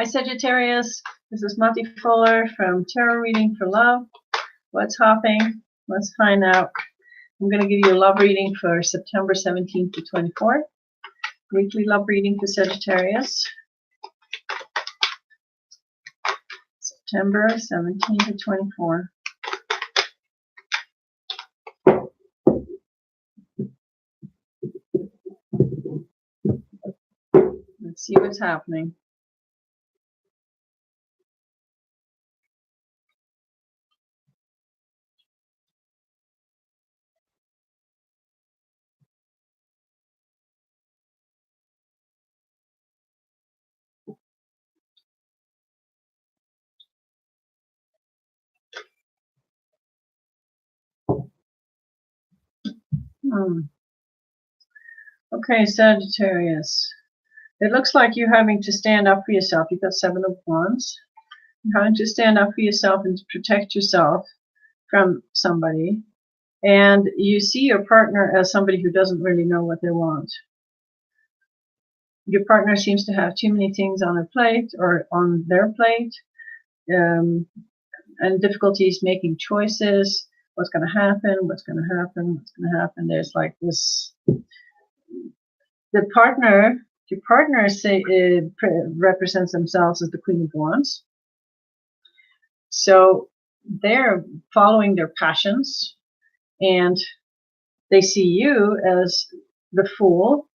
Hi Sagittarius, this is Mati Fuller from Tarot Reading for Love. What's happening? Let's find out. I'm going to give you a love reading for September 17th to 24th. Weekly love reading for Sagittarius. September 17th to 24. Let's see what's happening. Okay, Sagittarius. It looks like you're having to stand up for yourself. You've got 7 of Wands. You're having to stand up for yourself and protect yourself from somebody. And you see your partner as somebody who doesn't really know what they want. Your partner seems to have too many things on her plate or on their plate, and difficulties making choices. What's going to happen? What's going to happen? What's going to happen? There's like this. Your partner represents themselves as the Queen of Wands. So they're following their passions, and they see you as the Fool,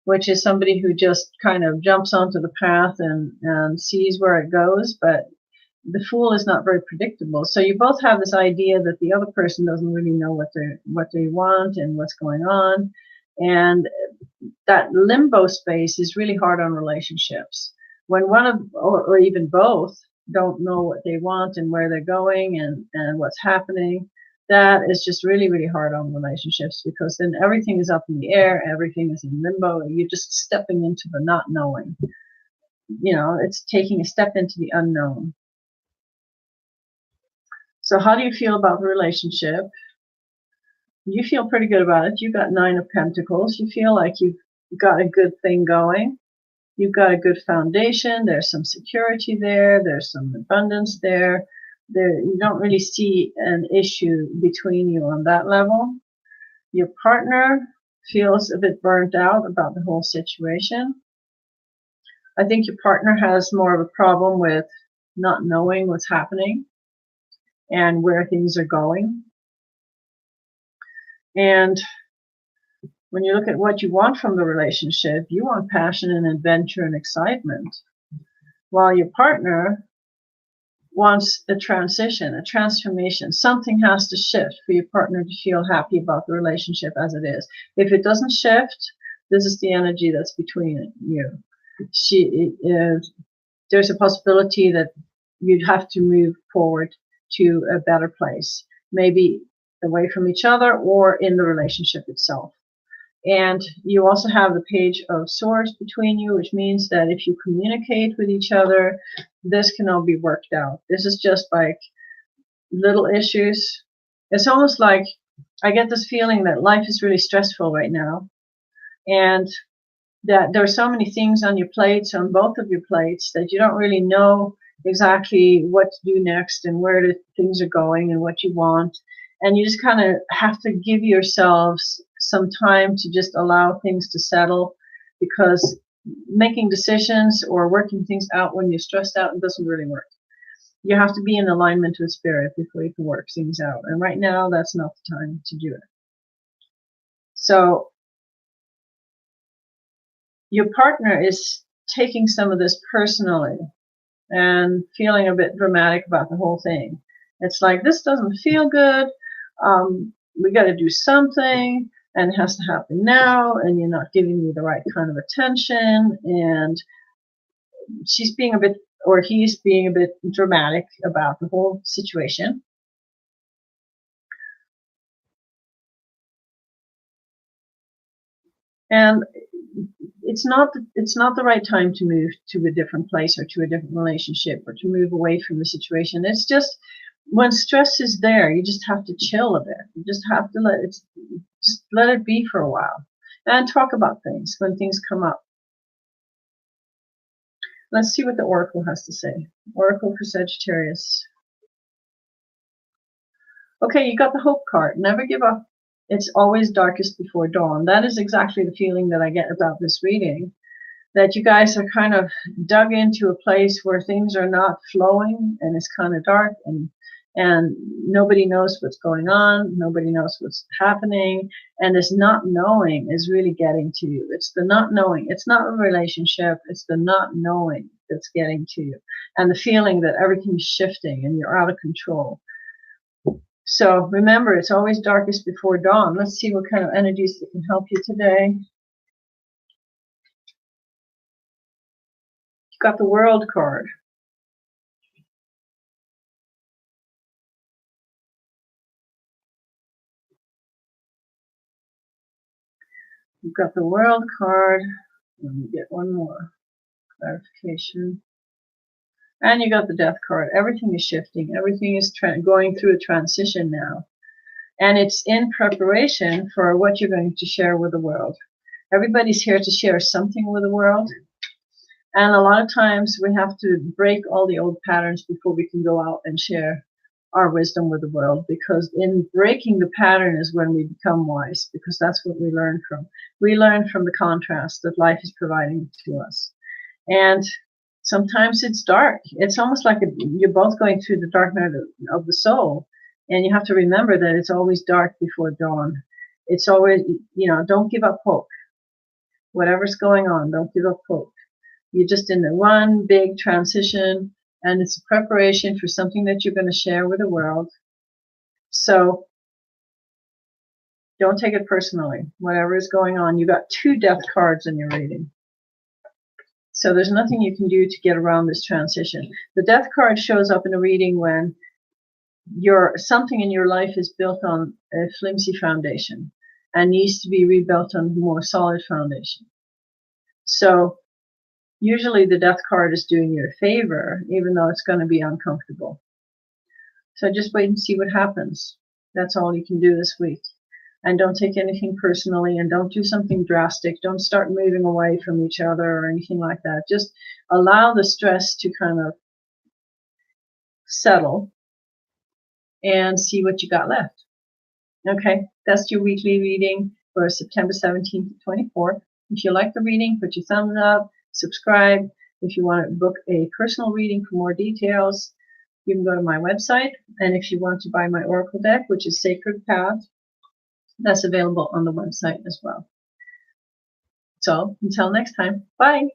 which is somebody who just kind of jumps onto the path and sees where it goes, but the Fool is not very predictable. So you both have this idea that the other person doesn't really know what they want and what's going on, and that limbo space is really hard on relationships. When one of, or even both, don't know what they want and where they're going and what's happening, that is just really, really hard on relationships, because then everything is up in the air, everything is in limbo, you're just stepping into the not knowing. You know, it's taking a step into the unknown. So how do you feel about the relationship? You feel pretty good about it. You've got 9 of Pentacles. You feel like you've got a good thing going. You've got a good foundation. There's some security there. There's some abundance there. You don't really see an issue between you on that level. Your partner feels a bit burnt out about the whole situation. I think your partner has more of a problem with not knowing what's happening and where things are going. And when you look at what you want from the relationship, you want passion and adventure and excitement, while your partner wants a transition, a transformation. Something has to shift for your partner to feel happy about the relationship as it is. If it doesn't shift, this is the energy that's between you. There's a possibility that you'd have to move forward to a better place, maybe away from each other or in the relationship itself. And you also have the Page of Swords between you, which means that if you communicate with each other, this can all be worked out. This is just like little issues. It's almost like I get this feeling that life is really stressful right now, and that there are so many things on your plates, on both of your plates, that you don't really know exactly what to do next and where things are going and what you want. And you just kind of have to give yourselves some time to just allow things to settle, because making decisions or working things out when you're stressed out, it doesn't really work. You have to be in alignment with spirit before you can work things out. And right now, that's not the time to do it. So your partner is taking some of this personally and feeling a bit dramatic about the whole thing. It's like, this doesn't feel good. We got to do something, and it has to happen now, and you're not giving me the right kind of attention. And she's being a bit, or he's being a bit dramatic about the whole situation. And it's not the right time to move to a different place or to a different relationship or to move away from the situation. It's just, when stress is there, you just have to chill a bit. You just have to let it be for a while, and talk about things when things come up. Let's see what the Oracle has to say. Oracle for Sagittarius. Okay, you got the Hope card. Never give up. It's always darkest before dawn. That is exactly the feeling that I get about this reading. That you guys are kind of dug into a place where things are not flowing and it's kind of dark and nobody knows what's going on, nobody knows what's happening, and this not knowing is really getting to you. It's the not knowing. It's not a relationship, it's the not knowing that's getting to you, and the feeling that everything's shifting and you're out of control. So remember, it's always darkest before dawn. Let's see what kind of energies that can help you today. You've got the World card. You've got the World card. Let me get one more clarification. And you got the Death card. Everything is shifting. Everything is going through a transition now. And it's in preparation for what you're going to share with the world. Everybody's here to share something with the world. And a lot of times we have to break all the old patterns before we can go out and share our wisdom with the world, because in breaking the pattern is when we become wise, because that's what we learn from. We learn from the contrast that life is providing to us. And sometimes it's dark. It's almost like you're both going through the dark night of the soul. And you have to remember that it's always dark before dawn. It's always, don't give up hope. Whatever's going on, don't give up hope. You're just in the one big transition, and it's a preparation for something that you're going to share with the world. So don't take it personally. Whatever is going on, you got 2 Death cards in your reading. So there's nothing you can do to get around this transition. The Death card shows up in a reading when something in your life is built on a flimsy foundation and needs to be rebuilt on a more solid foundation. So usually the Death card is doing you a favor, even though it's going to be uncomfortable. So just wait and see what happens. That's all you can do this week. And don't take anything personally, and don't do something drastic. Don't start moving away from each other or anything like that. Just allow the stress to kind of settle and see what you got left. Okay, that's your weekly reading for September 17th to 24th. If you like the reading, put your thumbs up, subscribe. If you want to book a personal reading for more details, you can go to my website. And if you want to buy my Oracle deck, which is Sacred Path, that's available on the website as well. So until next time, bye.